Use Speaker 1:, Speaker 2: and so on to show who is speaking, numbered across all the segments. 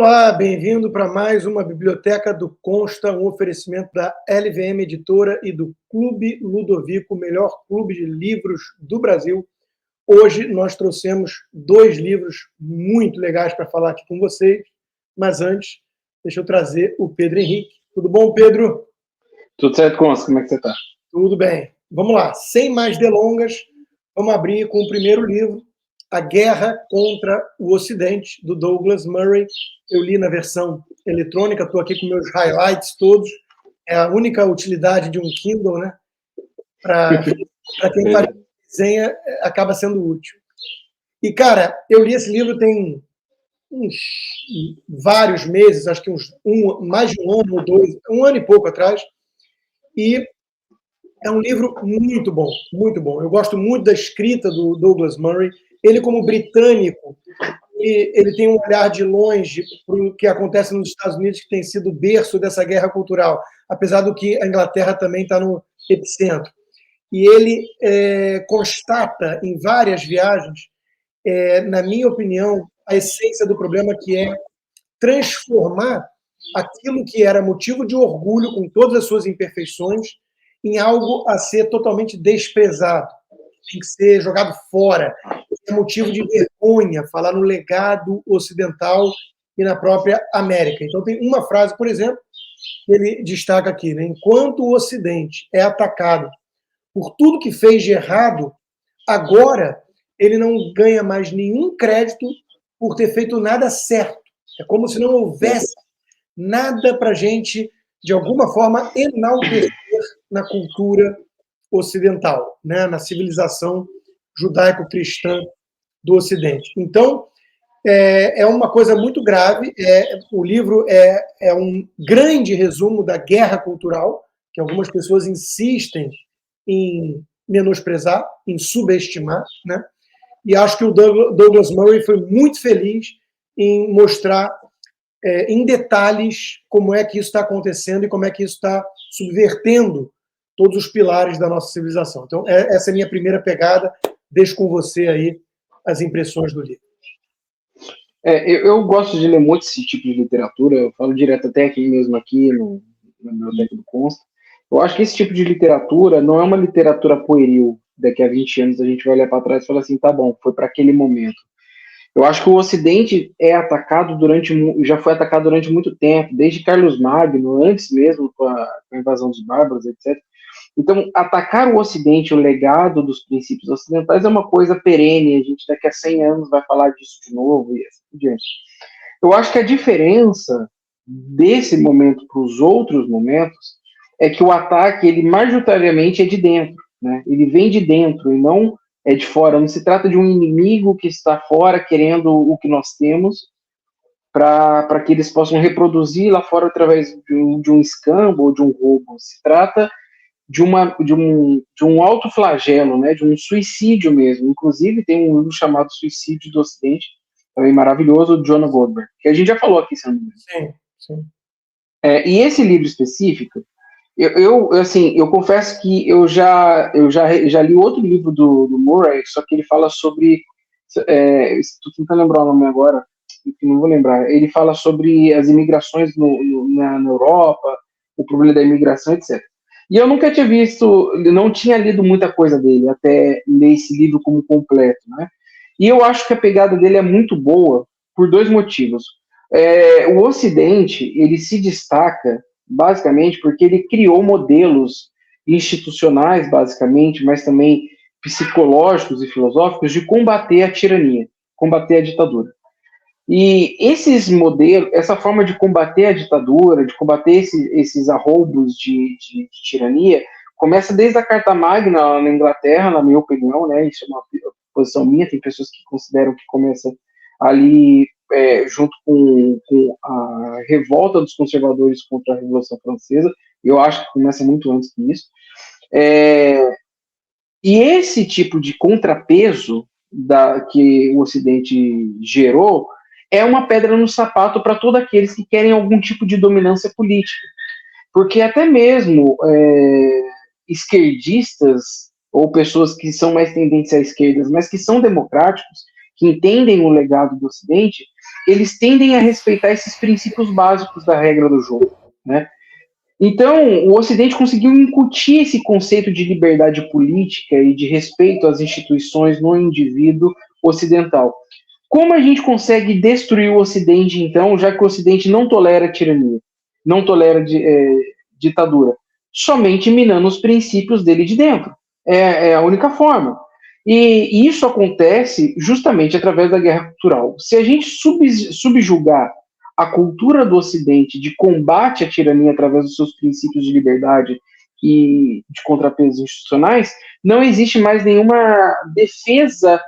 Speaker 1: Olá, bem-vindo para mais uma Biblioteca do Consta, um oferecimento da LVM Editora e do Clube Ludovico, o melhor clube de livros do Brasil. Hoje nós trouxemos dois livros muito legais para falar aqui com vocês, mas antes, deixa eu trazer o Pedro Henrique. Tudo bom, Pedro?
Speaker 2: Tudo certo, Consta? Como é que você está?
Speaker 1: Tudo bem. Vamos lá, sem mais delongas, vamos abrir com o primeiro livro, A Guerra contra o Ocidente, do Douglas Murray. Eu li na versão eletrônica, estou aqui com meus highlights todos. É a única utilidade de um Kindle, né? Para quem faz desenha, acaba sendo útil. E, cara, eu li esse livro tem vários meses, acho que mais de um ano ou dois, um ano e pouco atrás, e é um livro muito bom, muito bom. Eu gosto muito da escrita do Douglas Murray. Ele, como britânico, ele tem um olhar de longe para o que acontece nos Estados Unidos, que tem sido o berço dessa guerra cultural, apesar do que a Inglaterra também está no epicentro. E ele constata em várias viagens, na minha opinião, a essência do problema, que é transformar aquilo que era motivo de orgulho, com todas as suas imperfeições, em algo a ser totalmente desprezado, tem que ser jogado fora. É motivo de vergonha falar no legado ocidental e na própria América. Então, tem uma frase, por exemplo, que ele destaca aqui, né? Enquanto o Ocidente é atacado por tudo que fez de errado, agora ele não ganha mais nenhum crédito por ter feito nada certo. É como se não houvesse nada para a gente, de alguma forma, enaltecer na cultura ocidental, né? Na civilização judaico-cristã do Ocidente. Então, é uma coisa muito grave. O livro é um grande resumo da guerra cultural, que algumas pessoas insistem em menosprezar, em subestimar, né? E acho que o Douglas Murray foi muito feliz em mostrar em detalhes como é que isso está acontecendo e como é que isso está subvertendo todos os pilares da nossa civilização. Então, essa é a minha primeira pegada. Deixo com você aí as impressões do livro.
Speaker 2: Eu gosto de ler muito esse tipo de literatura, eu falo direto até aqui mesmo, aqui na Biblioteca do Consta. Eu acho que esse tipo de literatura não é uma literatura pueril. Daqui a 20 anos a gente vai olhar para trás e falar assim, tá bom, foi para aquele momento. Eu acho que o Ocidente já foi atacado durante muito tempo, desde Carlos Magno, antes mesmo com a invasão dos bárbaros, etc. Então, atacar o Ocidente, o legado dos princípios ocidentais, é uma coisa perene. A gente daqui a 100 anos vai falar disso de novo e assim por diante. Eu acho que a diferença desse momento para os outros momentos é que o ataque, ele majoritariamente é de dentro, né? Ele vem de dentro e não é de fora. Não se trata de um inimigo que está fora querendo o que nós temos para que eles possam reproduzir lá fora através de um escambo ou de um roubo. Se trata de um autoflagelo, né, de um suicídio mesmo. Inclusive, tem um livro chamado Suicídio do Ocidente, também maravilhoso, do Jonah Goldberg, que a gente já falou aqui, se não me engano.
Speaker 1: Sim.
Speaker 2: E esse livro específico, eu confesso que eu já li outro livro do Murray, só que ele fala sobre, estou tentando lembrar o nome agora, não vou lembrar, ele fala sobre as imigrações na Europa, o problema da imigração, etc. E eu nunca tinha visto, não tinha lido muita coisa dele, até ler esse livro como completo, né? E eu acho que a pegada dele é muito boa por dois motivos. O Ocidente, ele se destaca, basicamente, porque ele criou modelos institucionais, basicamente, mas também psicológicos e filosóficos de combater a tirania, combater a ditadura. E esses modelos, essa forma de combater a ditadura, de combater esses arroubos de tirania, começa desde a Carta Magna na Inglaterra, na minha opinião, né? Isso é uma posição minha, tem pessoas que consideram que começa ali junto com a revolta dos conservadores contra a Revolução Francesa. Eu acho que começa muito antes disso. E esse tipo de contrapeso que o Ocidente gerou é uma pedra no sapato para todos aqueles que querem algum tipo de dominância política. Porque até mesmo esquerdistas ou pessoas que são mais tendentes à esquerda, mas que são democráticos, que entendem o legado do Ocidente, eles tendem a respeitar esses princípios básicos da regra do jogo, né? Então, o Ocidente conseguiu incutir esse conceito de liberdade política e de respeito às instituições no indivíduo ocidental. Como a gente consegue destruir o Ocidente, então, já que o Ocidente não tolera tirania, não tolera ditadura? Somente minando os princípios dele de dentro. É a única forma. E isso acontece justamente através da guerra cultural. Se a gente subjugar a cultura do Ocidente de combate à tirania através dos seus princípios de liberdade e de contrapesos institucionais, não existe mais nenhuma defesa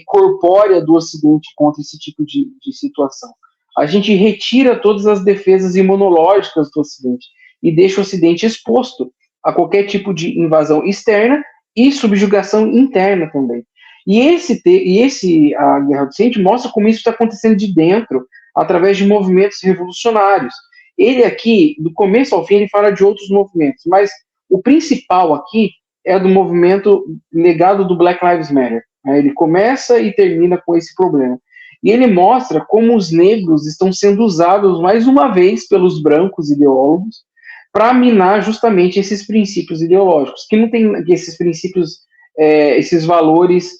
Speaker 2: corpórea do Ocidente contra esse tipo de situação. A gente retira todas as defesas imunológicas do Ocidente e deixa o Ocidente exposto a qualquer tipo de invasão externa e subjugação interna também. E a Guerra do Ocidente mostra como isso está acontecendo de dentro, através de movimentos revolucionários. Ele aqui, do começo ao fim, ele fala de outros movimentos, mas o principal aqui é do movimento legado do Black Lives Matter. Ele começa e termina com esse problema. E ele mostra como os negros estão sendo usados mais uma vez pelos brancos ideólogos para minar justamente esses princípios ideológicos, que não tem esses princípios, esses valores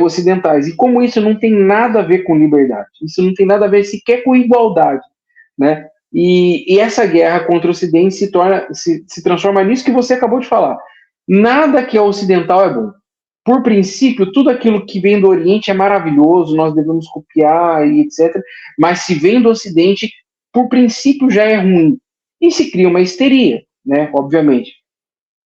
Speaker 2: ocidentais. E como isso não tem nada a ver com liberdade, isso não tem nada a ver sequer com igualdade, né? E essa guerra contra o Ocidente se transforma nisso que você acabou de falar. Nada que é ocidental é bom. Por princípio, tudo aquilo que vem do Oriente é maravilhoso, nós devemos copiar e etc. Mas se vem do Ocidente, por princípio já é ruim. E se cria uma histeria, né? Obviamente.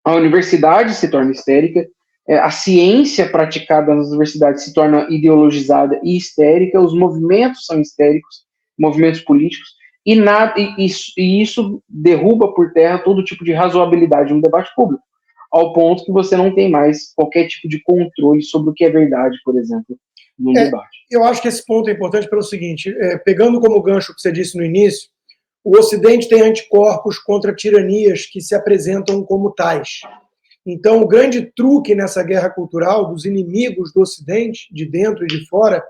Speaker 2: A universidade se torna histérica, a ciência praticada nas universidades se torna ideologizada e histérica, os movimentos são histéricos, movimentos políticos, e isso derruba por terra todo tipo de razoabilidade no debate público, ao ponto que você não tem mais qualquer tipo de controle sobre o que é verdade, por exemplo, no debate.
Speaker 1: Eu acho que esse ponto é importante pelo seguinte, pegando como gancho o que você disse no início, o Ocidente tem anticorpos contra tiranias que se apresentam como tais. Então, o grande truque nessa guerra cultural dos inimigos do Ocidente, de dentro e de fora,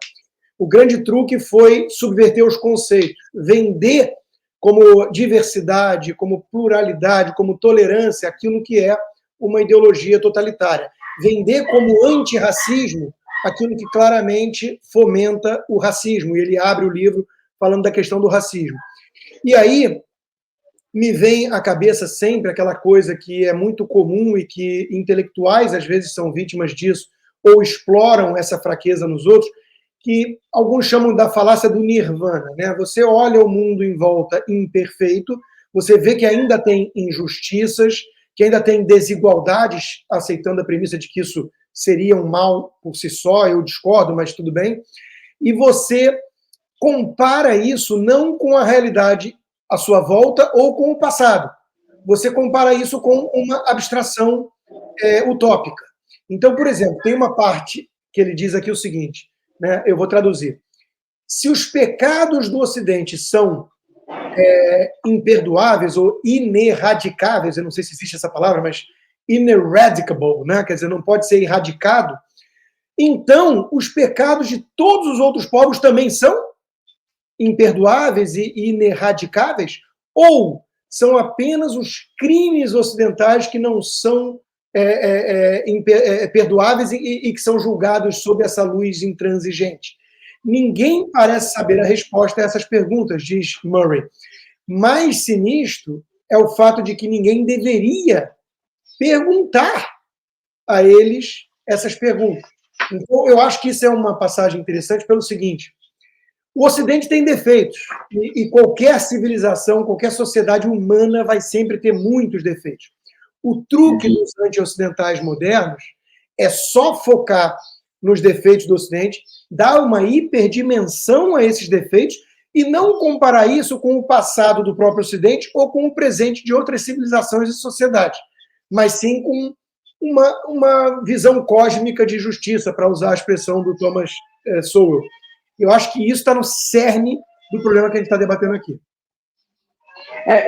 Speaker 1: o grande truque foi subverter os conceitos, vender como diversidade, como pluralidade, como tolerância, aquilo que é uma ideologia totalitária. Vender como antirracismo aquilo que claramente fomenta o racismo. E ele abre o livro falando da questão do racismo. E aí me vem à cabeça sempre aquela coisa que é muito comum e que intelectuais às vezes são vítimas disso ou exploram essa fraqueza nos outros, que alguns chamam da falácia do nirvana, né? Você olha o mundo em volta imperfeito, você vê que ainda tem injustiças, que ainda tem desigualdades, aceitando a premissa de que isso seria um mal por si só, eu discordo, mas tudo bem, e você compara isso não com a realidade à sua volta ou com o passado. Você compara isso com uma abstração utópica. Então, por exemplo, tem uma parte que ele diz aqui o seguinte, né, eu vou traduzir. Se os pecados do Ocidente são imperdoáveis ou ineradicáveis, eu não sei se existe essa palavra, mas ineradicable, né, quer dizer, não pode ser erradicado, então os pecados de todos os outros povos também são imperdoáveis e ineradicáveis, ou são apenas os crimes ocidentais que não são perdoáveis e que são julgados sob essa luz intransigente? Ninguém parece saber a resposta a essas perguntas, diz Murray. Mais sinistro é o fato de que ninguém deveria perguntar a eles essas perguntas. Então, eu acho que isso é uma passagem interessante pelo seguinte: o Ocidente tem defeitos, e qualquer civilização, qualquer sociedade humana vai sempre ter muitos defeitos. O truque dos anti-ocidentais modernos é só focar nos defeitos do Ocidente, dar uma hiperdimensão a esses defeitos e não comparar isso com o passado do próprio Ocidente ou com o presente de outras civilizações e sociedades, mas sim com uma visão cósmica de justiça, para usar a expressão do Thomas Sowell. Eu acho que isso está no cerne do problema que a gente está debatendo aqui.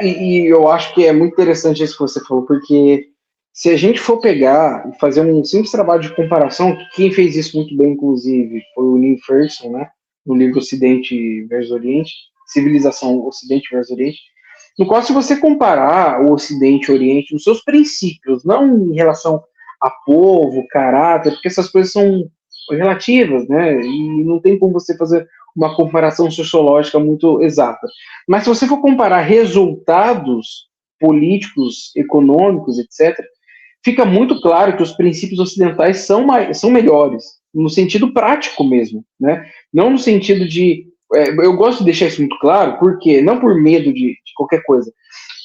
Speaker 2: E eu acho que é muito interessante isso que você falou, porque se a gente for pegar e fazer um simples trabalho de comparação, quem fez isso muito bem, inclusive, foi o Neil Ferguson, né? no livro Ocidente versus Oriente, Civilização Ocidente versus Oriente, no qual, se você comparar o Ocidente e o Oriente nos seus princípios, não em relação a povo, caráter, porque essas coisas são relativas, né? E não tem como você fazer uma comparação sociológica muito exata. Mas se você for comparar resultados políticos, econômicos, etc., fica muito claro que os princípios ocidentais são melhores, no sentido prático mesmo, né? Não no sentido de... eu gosto de deixar isso muito claro, porque não por medo de qualquer coisa,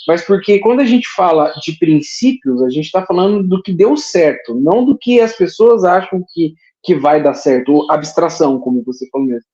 Speaker 2: mas porque quando a gente fala de princípios, a gente está falando do que deu certo, não do que as pessoas acham que vai dar certo, ou abstração, como você falou mesmo.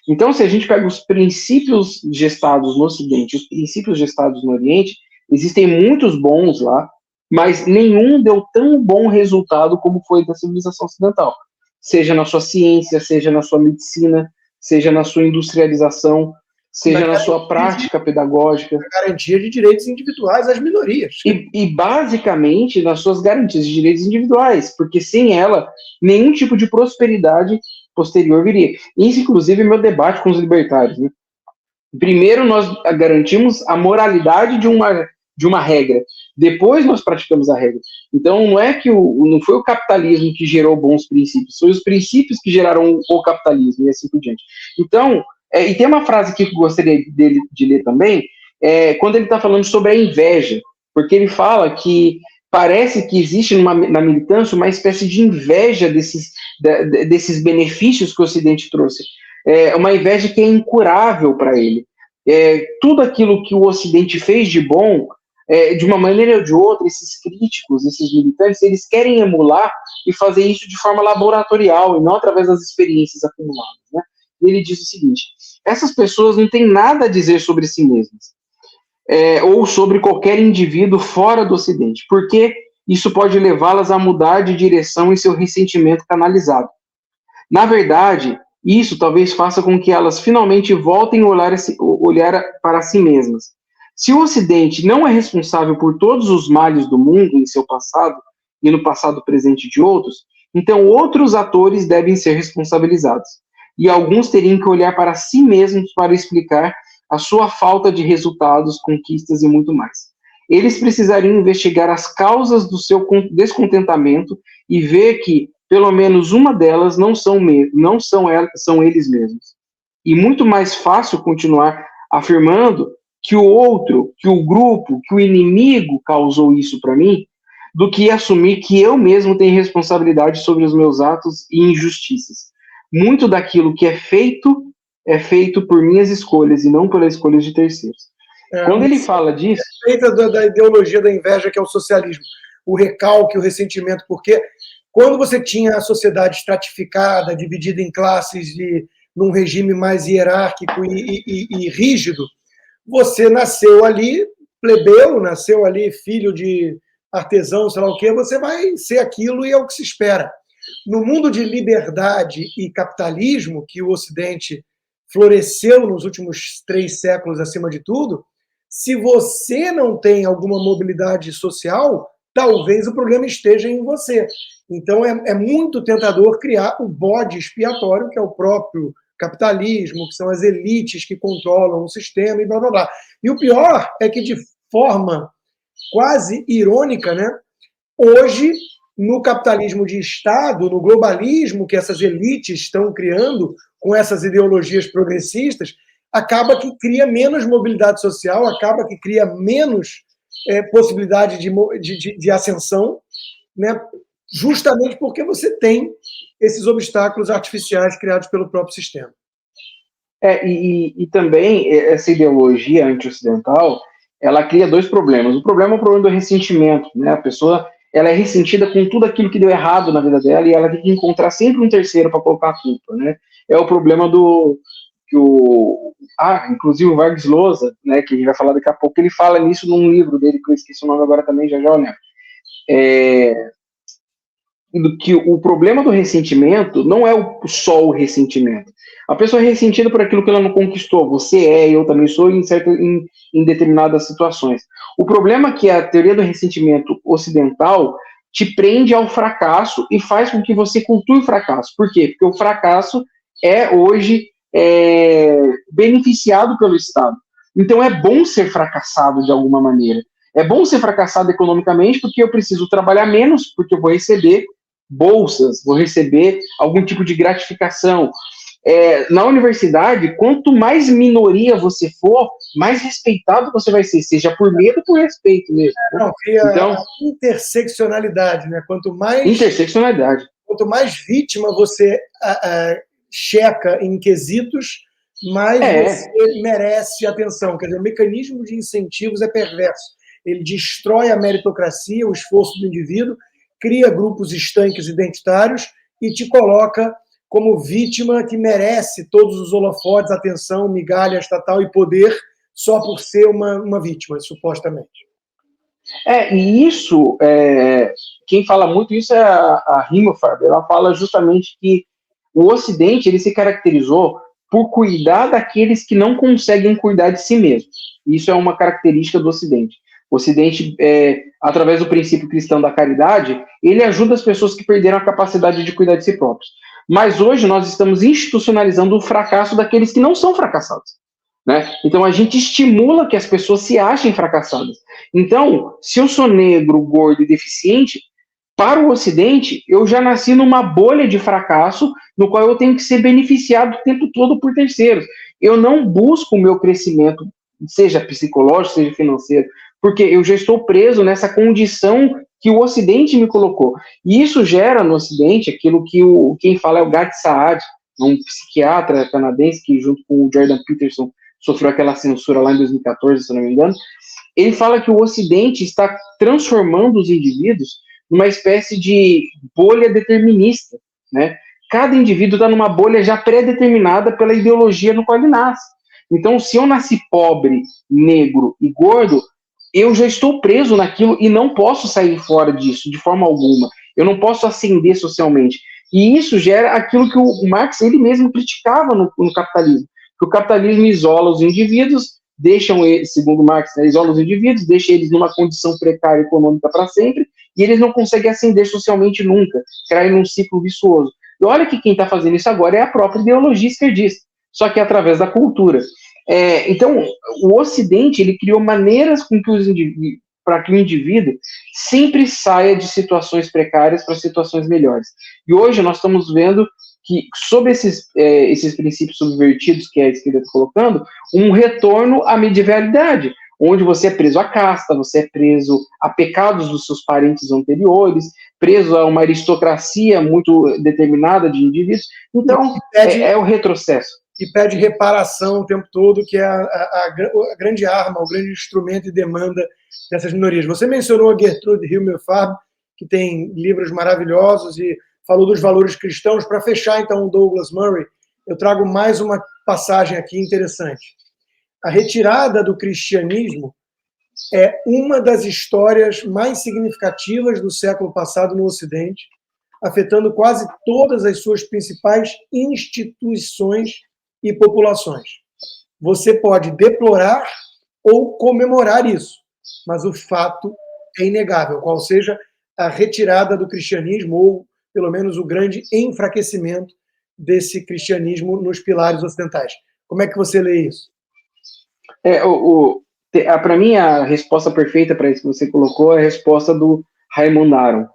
Speaker 2: Então, se a gente pega os princípios gestados no Ocidente, os princípios gestados no Oriente, existem muitos bons lá, mas nenhum deu tão bom resultado como foi da civilização ocidental. Seja na sua ciência, seja na sua medicina, seja na sua industrialização, seja na sua prática pedagógica.
Speaker 1: Garantia de direitos individuais às minorias.
Speaker 2: E basicamente nas suas garantias de direitos individuais, porque sem ela, nenhum tipo de prosperidade posterior viria. Isso, inclusive, é meu debate com os libertários. Né? Primeiro, nós garantimos a moralidade de uma regra. Depois, nós praticamos a regra. Então, não é que não foi o capitalismo que gerou bons princípios, foi os princípios que geraram o capitalismo, e assim por diante. Então, e tem uma frase aqui que eu gostaria de ler também, quando ele está falando sobre a inveja, porque ele fala que parece que existe na militância uma espécie de inveja desses benefícios que o Ocidente trouxe. Uma inveja que é incurável para ele. Tudo aquilo que o Ocidente fez de bom, de uma maneira ou de outra, esses críticos, esses militantes, eles querem emular e fazer isso de forma laboratorial e não através das experiências acumuladas. Né? E ele diz o seguinte: essas pessoas não têm nada a dizer sobre si mesmas, ou sobre qualquer indivíduo fora do Ocidente, porque isso pode levá-las a mudar de direção em seu ressentimento canalizado. Na verdade, isso talvez faça com que elas finalmente voltem a olhar para si mesmas. Se o Ocidente não é responsável por todos os males do mundo em seu passado e no passado presente de outros, então outros atores devem ser responsabilizados. E alguns teriam que olhar para si mesmos para explicar a sua falta de resultados, conquistas e muito mais. Eles precisariam investigar as causas do seu descontentamento e ver que, pelo menos uma delas, são eles mesmos. E muito mais fácil continuar afirmando que o outro, que o grupo, que o inimigo causou isso para mim, do que assumir que eu mesmo tenho responsabilidade sobre os meus atos e injustiças. Muito daquilo que é feito por minhas escolhas e não pelas escolhas de terceiros. Quando ele fala disso...
Speaker 1: Feita da ideologia da inveja, que é o socialismo. O recalque, o ressentimento, porque quando você tinha a sociedade estratificada, dividida em classes, num regime mais hierárquico e rígido, você nasceu ali, plebeu, nasceu ali filho de artesão, sei lá o quê, você vai ser aquilo e é o que se espera. No mundo de liberdade e capitalismo, que o Ocidente floresceu nos últimos 3 séculos acima de tudo, se você não tem alguma mobilidade social, talvez o problema esteja em você. Então, é muito tentador criar o bode expiatório, que é o próprio capitalismo, que são as elites que controlam o sistema e blá, blá, blá. E o pior é que, de forma quase irônica, né, hoje, no capitalismo de Estado, no globalismo que essas elites estão criando com essas ideologias progressistas, acaba que cria menos mobilidade social, acaba que cria menos possibilidade de ascensão, né? Justamente porque você tem esses obstáculos artificiais criados pelo próprio sistema.
Speaker 2: E também essa ideologia anti-ocidental, ela cria 2 problemas. O problema é o problema do ressentimento, né? A pessoa ela é ressentida com tudo aquilo que deu errado na vida dela e ela tem que encontrar sempre um terceiro para colocar a culpa, né? É o problema inclusive o Vargas Llosa, né, que a gente vai falar daqui a pouco, ele fala nisso num livro dele, que eu esqueci o nome agora também, já eu lembro. Que o problema do ressentimento não é só o ressentimento. A pessoa é ressentida por aquilo que ela não conquistou. Você eu também sou em determinadas situações. O problema é que a teoria do ressentimento ocidental te prende ao fracasso e faz com que você cultue o fracasso. Por quê? Porque o fracasso é hoje beneficiado pelo Estado. Então é bom ser fracassado de alguma maneira. É bom ser fracassado economicamente porque eu preciso trabalhar menos, porque eu vou receber bolsas, vou receber algum tipo de gratificação. Na universidade, quanto mais minoria você for, mais respeitado você vai ser, seja por medo ou por respeito mesmo.
Speaker 1: Não, então, a interseccionalidade, né? Quanto mais vítima você checa em quesitos, mais você merece atenção. Quer dizer, o mecanismo de incentivos é perverso. Ele destrói a meritocracia, o esforço do indivíduo, cria grupos estanques identitários e te coloca como vítima que merece todos os holofotes, atenção, migalha estatal e poder só por ser uma vítima, supostamente.
Speaker 2: E isso, quem fala muito isso é a Himmelfarb. Ela fala justamente que o Ocidente ele se caracterizou por cuidar daqueles que não conseguem cuidar de si mesmos. Isso é uma característica do Ocidente. O Ocidente, através do princípio cristão da caridade, ele ajuda as pessoas que perderam a capacidade de cuidar de si próprios. Mas hoje nós estamos institucionalizando o fracasso daqueles que não são fracassados. Né? Então a gente estimula que as pessoas se achem fracassadas. Então, se eu sou negro, gordo e deficiente, para o Ocidente, eu já nasci numa bolha de fracasso, no qual eu tenho que ser beneficiado o tempo todo por terceiros. Eu não busco o meu crescimento, seja psicológico, seja financeiro, porque eu já estou preso nessa condição que o Ocidente me colocou. E isso gera no Ocidente aquilo que quem fala é o Gad Saad, um psiquiatra canadense que, junto com o Jordan Peterson, sofreu aquela censura lá em 2014, se não me engano. Ele fala que o Ocidente está transformando os indivíduos numa espécie de bolha determinista, né? Cada indivíduo está numa bolha já pré-determinada pela ideologia no qual ele nasce. Então, se eu nasci pobre, negro e gordo, eu já estou preso naquilo e não posso sair fora disso de forma alguma. Eu não posso ascender socialmente. E isso gera aquilo que o Marx ele mesmo criticava no capitalismo. Que o capitalismo isola os indivíduos, segundo Marx, né, isola os indivíduos, deixa eles numa condição precária econômica para sempre, e eles não conseguem ascender socialmente nunca, caem num ciclo vicioso. E olha que quem está fazendo isso agora é a própria ideologia esquerdista, só que através da cultura. Então, o Ocidente ele criou maneiras para que o indivíduo sempre saia de situações precárias para situações melhores. E hoje nós estamos vendo que, sob esses princípios subvertidos que a esquerda está colocando, um retorno à medievalidade, onde você é preso à casta, você é preso a pecados dos seus parentes anteriores, preso a uma aristocracia muito determinada de indivíduos. Então, é o retrocesso.
Speaker 1: E pede reparação o tempo todo, que é a grande arma, o grande instrumento e demanda dessas minorias. Você mencionou a Gertrude Himmelfarb, que tem livros maravilhosos e falou dos valores cristãos. Para fechar, então, o Douglas Murray, eu trago mais uma passagem aqui interessante. A retirada do cristianismo é uma das histórias mais significativas do século passado no Ocidente, afetando quase todas as suas principais instituições e populações. Você pode deplorar ou comemorar isso, mas o fato é inegável, qual seja a retirada do cristianismo ou, pelo menos, o grande enfraquecimento desse cristianismo nos pilares ocidentais. Como é que você lê isso?
Speaker 2: Para mim, a resposta perfeita para isso que você colocou é a resposta do Raymond Aron.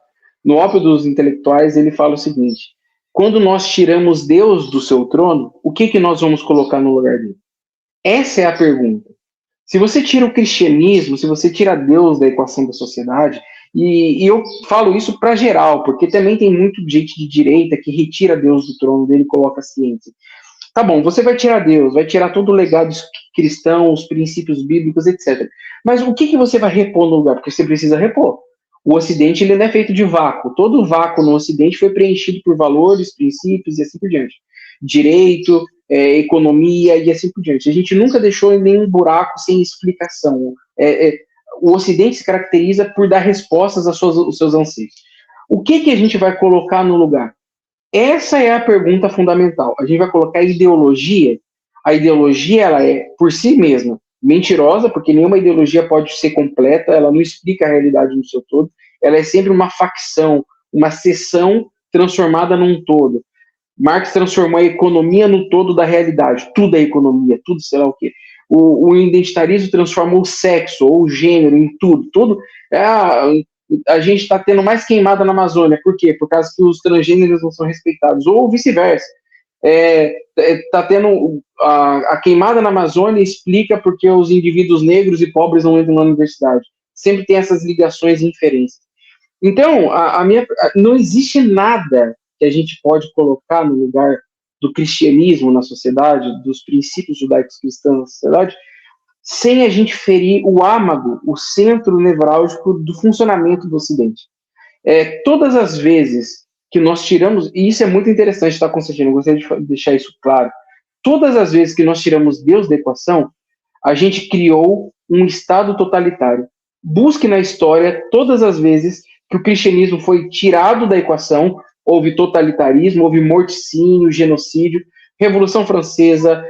Speaker 2: No Ópio dos Intelectuais, ele fala o seguinte: quando nós tiramos Deus do seu trono, o que nós vamos colocar no lugar dele? Essa é a pergunta. Se você tira o cristianismo, se você tira Deus da equação da sociedade, e eu falo isso para geral, porque também tem muito gente de direita que retira Deus do trono dele e coloca a ciência. Tá bom, você vai tirar Deus, vai tirar todo o legado cristão, os princípios bíblicos, etc. Mas o que você vai repor no lugar? Porque você precisa repor. O Ocidente ele não é feito de vácuo. Todo vácuo no Ocidente foi preenchido por valores, princípios e assim por diante. Direito, economia e assim por diante. A gente nunca deixou nenhum buraco sem explicação. O Ocidente se caracteriza por dar respostas aos seus anseios. O que a gente vai colocar no lugar? Essa é a pergunta fundamental. A gente vai colocar ideologia. A ideologia ela é, por si mesma, mentirosa, porque nenhuma ideologia pode ser completa, ela não explica a realidade no seu todo, ela é sempre uma facção, uma seção transformada num todo. Marx transformou a economia no todo da realidade. Tudo é economia, tudo sei lá o quê. O identitarismo transformou o sexo ou o gênero em tudo. Tudo. A gente está tendo mais queimada na Amazônia. Por quê? Por causa que os transgêneros não são respeitados. Ou vice-versa. Está tendo a queimada na Amazônia explica porque os indivíduos negros e pobres não entram na universidade. Sempre tem essas ligações e inferências. Então, não existe nada que a gente pode colocar no lugar do cristianismo na sociedade, dos princípios judaicos cristãos na sociedade, sem a gente ferir o âmago, o centro nevrálgico do funcionamento do Ocidente. Todas as vezes que nós tiramos, e isso é muito interessante, tá, Constantino? Eu gostaria de deixar isso claro. Todas as vezes que nós tiramos Deus da equação, a gente criou um Estado totalitário. Busque na história todas as vezes que o cristianismo foi tirado da equação, houve totalitarismo, houve morticínio, genocídio, Revolução Francesa,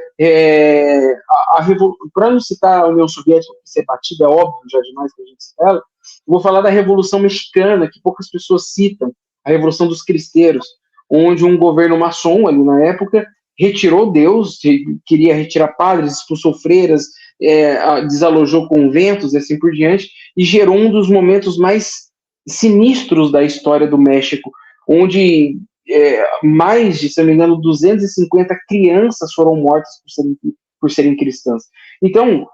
Speaker 2: para não citar a União Soviética, que ser batida é óbvio, já demais que a gente cita ela, vou falar da Revolução Mexicana, que poucas pessoas citam, a Revolução dos Cristeiros, onde um governo maçom, ali na época, retirou Deus, queria retirar padres, expulsou freiras, desalojou conventos e assim por diante, e gerou um dos momentos mais sinistros da história do México, onde mais de, se não me engano, 250 crianças foram mortas por serem cristãs. Então,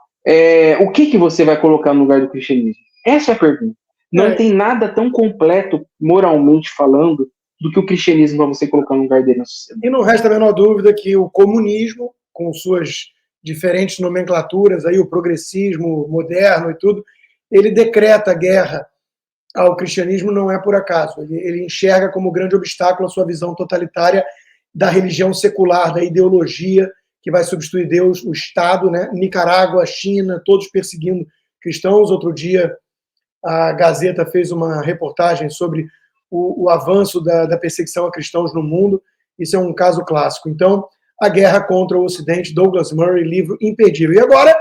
Speaker 2: o que você vai colocar no lugar do cristianismo? Essa é a pergunta. Não tem nada tão completo, moralmente falando, do que o cristianismo para você colocar no lugar dele na sociedade.
Speaker 1: E não resta a menor dúvida que o comunismo, com suas diferentes nomenclaturas, aí, o progressismo moderno e tudo, ele decreta guerra ao cristianismo não é por acaso. Ele enxerga como grande obstáculo a sua visão totalitária da religião secular, da ideologia que vai substituir Deus, o Estado, né? Nicarágua, China, todos perseguindo cristãos. Outro dia, a Gazeta fez uma reportagem sobre o avanço da perseguição a cristãos no mundo. Isso é um caso clássico. Então, A Guerra contra o Ocidente, Douglas Murray, livro imperdível. E agora,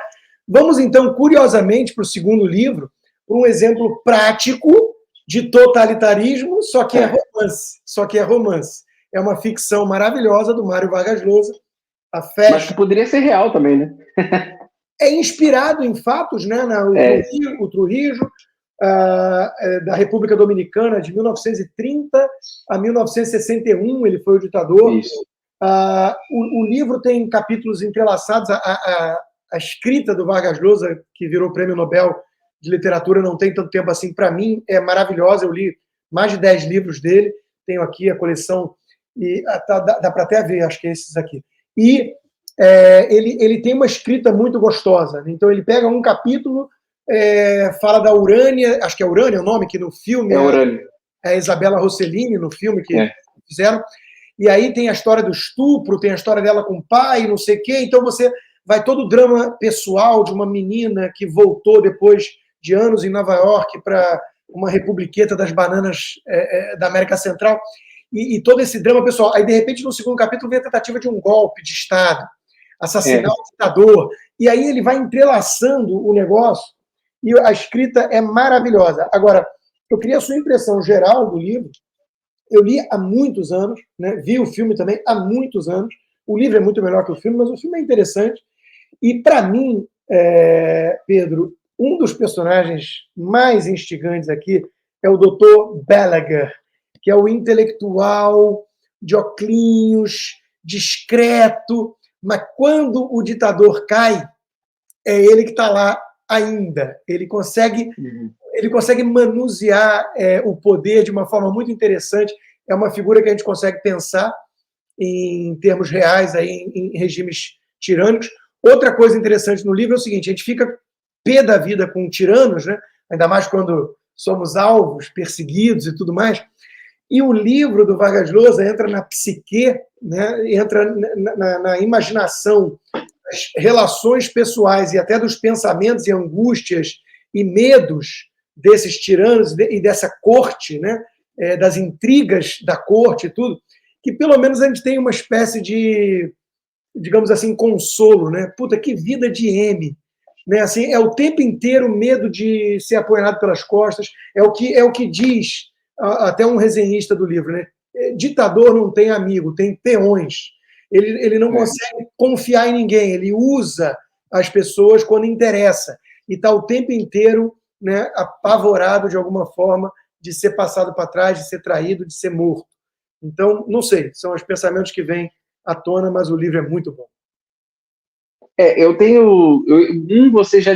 Speaker 1: vamos então, curiosamente, para o segundo livro, por um exemplo prático de totalitarismo, só que é romance. É uma ficção maravilhosa do Mário Vargas Llosa.
Speaker 2: Mas que poderia ser real também, né?
Speaker 1: É inspirado em fatos, né? O Trujillo, da República Dominicana, de 1930 a 1961, ele foi o ditador. O livro tem capítulos entrelaçados. A escrita do Vargas Llosa, que virou prêmio Nobel de literatura, não tem tanto tempo assim, para mim é maravilhosa. Eu li mais de 10 livros dele, tenho aqui a coleção, e dá para até ver, acho que é esses aqui. E ele tem uma escrita muito gostosa. Então ele pega um capítulo, fala da Urânia, acho que é Urânia o nome, que no filme é a Isabella Rossellini, no filme que fizeram, e aí tem a história do estupro, tem a história dela com o pai, não sei o quê, então você vai todo o drama pessoal de uma menina que voltou depois de anos em Nova York para uma republiqueta das bananas da América Central, e todo esse drama pessoal. Aí, de repente, no segundo capítulo, vem a tentativa de um golpe de Estado, assassinar o ditador, e aí ele vai entrelaçando o negócio, e a escrita é maravilhosa. Agora, eu queria a sua impressão geral do livro. Eu li há muitos anos, né? Vi o filme também há muitos anos. O livro é muito melhor que o filme, mas o filme é interessante. E, para mim, Pedro, um dos personagens mais instigantes aqui é o Dr. Balaguer, que é o intelectual de oclinhos, discreto, mas quando o ditador cai, é ele que está lá ainda. Ele consegue manusear o poder de uma forma muito interessante. É uma figura que a gente consegue pensar em termos reais, aí, em regimes tirânicos. Outra coisa interessante no livro é o seguinte: a gente fica pé da vida com tiranos, né? Ainda mais quando somos alvos, perseguidos e tudo mais. E o livro do Vargas Llosa entra na psique, né? Entra na imaginação, das relações pessoais e até dos pensamentos e angústias e medos desses tiranos e dessa corte, né? Das intrigas da corte e tudo, que pelo menos a gente tem uma espécie de, digamos assim, consolo, né? Puta, que vida de M, né? Assim, é o tempo inteiro medo de ser apoiado pelas costas, é o que diz até um resenhista do livro, né? ditador não tem amigo, tem peões. Ele não consegue confiar em ninguém, ele usa as pessoas quando interessa. E está o tempo inteiro, né, apavorado de alguma forma de ser passado para trás, de ser traído, de ser morto. Então, não sei, são os pensamentos que vêm à tona, mas o livro é muito bom.
Speaker 2: Eu tenho. Você já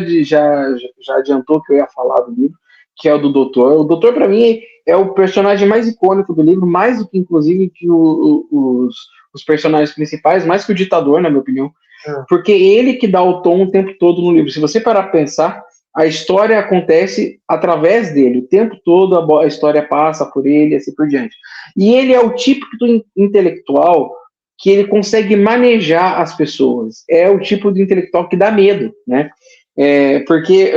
Speaker 2: adiantou que eu ia falar do livro, que é o do Doutor. O Doutor, para mim, é o personagem mais icônico do livro, mais do que, inclusive, que os personagens principais, mais que o Ditador, na minha opinião. Porque ele que dá o tom o tempo todo no livro. Se você parar para pensar, a história acontece através dele. O tempo todo a história passa por ele e assim por diante. E ele é o típico do intelectual que ele consegue manejar as pessoas. É o tipo de intelectual que dá medo, né? Porque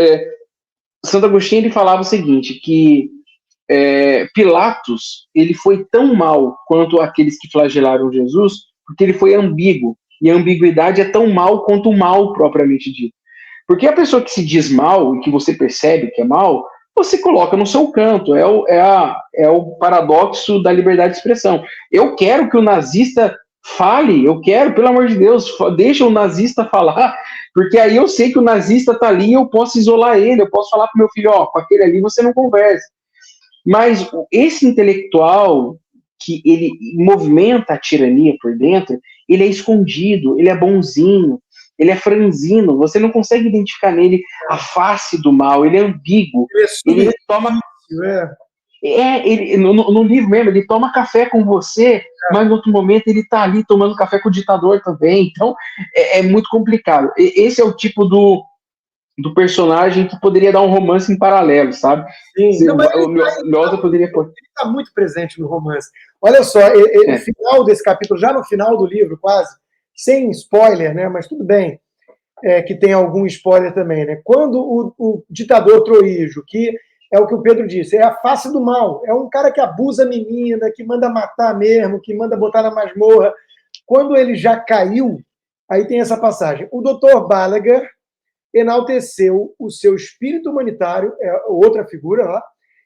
Speaker 2: Santo Agostinho ele falava o seguinte, que Pilatos ele foi tão mal quanto aqueles que flagelaram Jesus, porque ele foi ambíguo. E a ambiguidade é tão mal quanto o mal propriamente dito. Porque a pessoa que se diz mal e que você percebe que é mal, você coloca no seu canto. É o paradoxo da liberdade de expressão. Eu quero que o nazista fale, eu quero, pelo amor de Deus, deixa o nazista falar, porque aí eu sei que o nazista está ali e eu posso isolar ele, eu posso falar para o meu filho, com aquele ali você não conversa. Mas esse intelectual que ele movimenta a tirania por dentro, ele é escondido, ele é bonzinho, ele é franzino, você não consegue identificar nele a face do mal, ele é ambíguo, ele toma... no livro mesmo, ele toma café com você, mas em outro momento ele tá ali tomando café com o ditador também, então é muito complicado. Esse é o tipo do personagem que poderia dar um romance em paralelo, sabe?
Speaker 1: Sim, não,
Speaker 2: poderia pôr.
Speaker 1: Ele está muito presente no romance. Olha só, o final desse capítulo, já no final do livro, quase, sem spoiler, né? Mas tudo bem que tem algum spoiler também, né? Quando o ditador Troíjo, que é o que o Pedro disse, é a face do mal, é um cara que abusa a menina, que manda matar mesmo, que manda botar na masmorra. Quando ele já caiu, aí tem essa passagem. O Dr. Balaguer enalteceu o seu espírito humanitário, outra figura lá,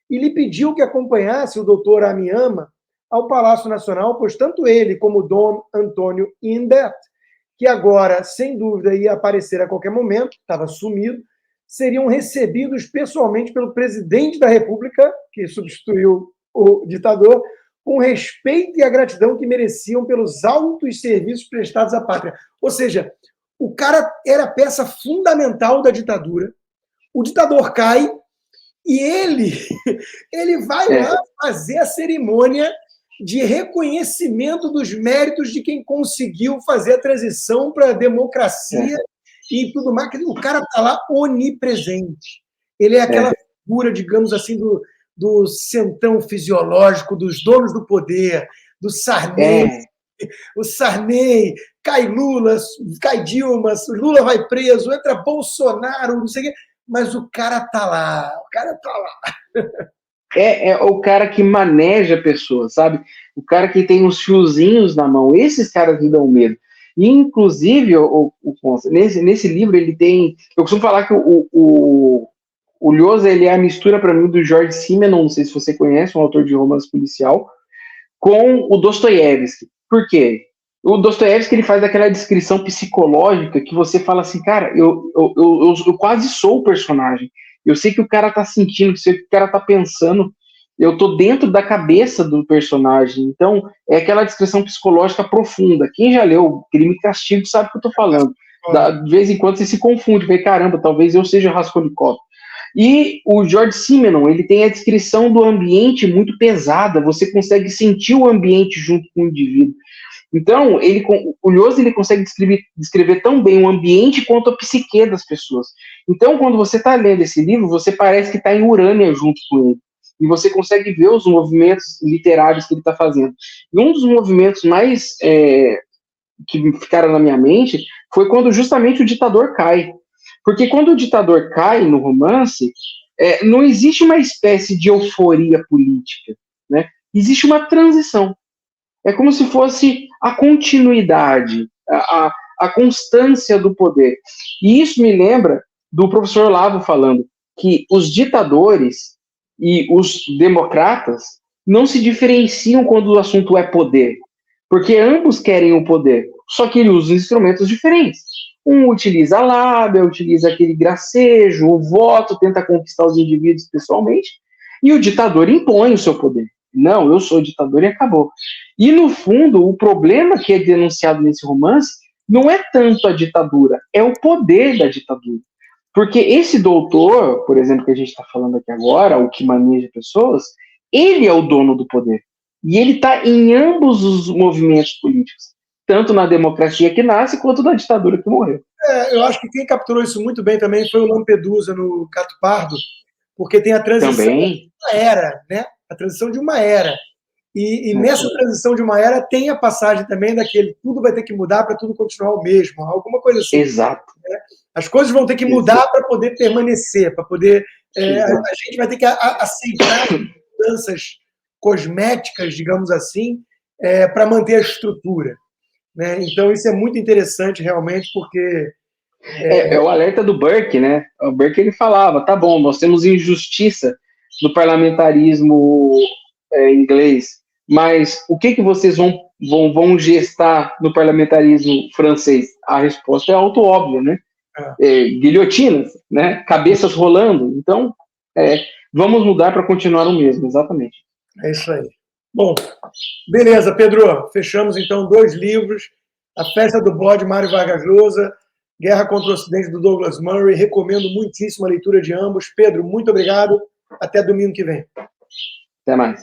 Speaker 1: e lhe pediu que acompanhasse o doutor Amiyama ao Palácio Nacional, pois tanto ele como Dom Antônio Imbert, que agora, sem dúvida, ia aparecer a qualquer momento, estava sumido, seriam recebidos pessoalmente pelo presidente da República, que substituiu o ditador, com respeito e a gratidão que mereciam pelos altos serviços prestados à pátria. Ou seja, o cara era peça fundamental da ditadura, o ditador cai e ele vai lá fazer a cerimônia de reconhecimento dos méritos de quem conseguiu fazer a transição para a democracia e tudo mais. O cara está lá onipresente. Ele é aquela figura, digamos assim, do centão fisiológico, dos donos do poder, do Sarney. O Sarney, cai Lula, cai Dilma, Lula vai preso, entra Bolsonaro, não sei o quê, mas o cara tá lá,
Speaker 2: É o cara que maneja pessoas, sabe? O cara que tem uns fiozinhos na mão, esses caras que dão medo. E, inclusive, nesse livro ele tem... Eu costumo falar que o Lhosa, ele é a mistura para mim do George Simenon, não sei se você conhece, um autor de romance policial, com o Dostoiévski. Por quê? O Dostoiévski ele faz aquela descrição psicológica que você fala assim, cara, eu quase sou o personagem. Eu sei que o cara tá sentindo, sei que o cara tá pensando, eu tô dentro da cabeça do personagem. Então, é aquela descrição psicológica profunda. Quem já leu Crime e Castigo sabe o que eu tô falando. De vez em quando você se confunde, vê, caramba, talvez eu seja Raskolnikov. E o George Simenon, ele tem a descrição do ambiente muito pesada, você consegue sentir o ambiente junto com o indivíduo. Então, o Lhosa ele consegue descrever tão bem o ambiente quanto a psique das pessoas. Então, quando você está lendo esse livro, você parece que está em Urânia junto com ele. E você consegue ver os movimentos literários que ele está fazendo. E um dos movimentos mais que ficaram na minha mente foi quando justamente o ditador cai. Porque quando o ditador cai no romance, não existe uma espécie de euforia política, né? Existe uma transição. É como se fosse a continuidade, a constância do poder. E isso me lembra do professor Olavo falando que os ditadores e os democratas, não se diferenciam quando o assunto é poder, porque ambos querem o poder, só que ele usa instrumentos diferentes. Um utiliza a lábia, utiliza aquele gracejo, o voto, tenta conquistar os indivíduos pessoalmente, e o ditador impõe o seu poder. Não, eu sou ditador e acabou. E, no fundo, o problema que é denunciado nesse romance não é tanto a ditadura, é o poder da ditadura. Porque esse doutor, por exemplo, que a gente está falando aqui agora, o que maneja pessoas, ele é o dono do poder. E ele está em ambos os movimentos políticos, tanto na democracia que nasce, quanto na ditadura que morreu.
Speaker 1: Eu acho que quem capturou isso muito bem também foi o Lampedusa no Gato Pardo, porque tem a transição
Speaker 2: Também.
Speaker 1: de uma era, né? A transição de uma era. E nessa transição de uma era tem a passagem também daquele tudo vai ter que mudar para tudo continuar o mesmo, alguma coisa assim.
Speaker 2: Exato.
Speaker 1: Né? As coisas vão ter que mudar para poder permanecer, para poder. A gente vai ter que aceitar mudanças cosméticas, digamos assim, para manter a estrutura. Né? Então, isso é muito interessante, realmente, porque.
Speaker 2: É o alerta do Burke, né? O Burke ele falava: tá bom, nós temos injustiça no parlamentarismo inglês, mas o que vocês vão gestar no parlamentarismo francês? A resposta é auto-óbvia, né? Guilhotinas, né? Cabeças rolando. Então, vamos mudar para continuar o mesmo, exatamente.
Speaker 1: É isso aí. Bom, beleza, Pedro. Fechamos, então, 2 livros. A Festa do Bode, Mário Vargas Llosa, Guerra contra o Ocidente, do Douglas Murray. Recomendo muitíssimo a leitura de ambos. Pedro, muito obrigado. Até domingo que vem.
Speaker 2: Até mais.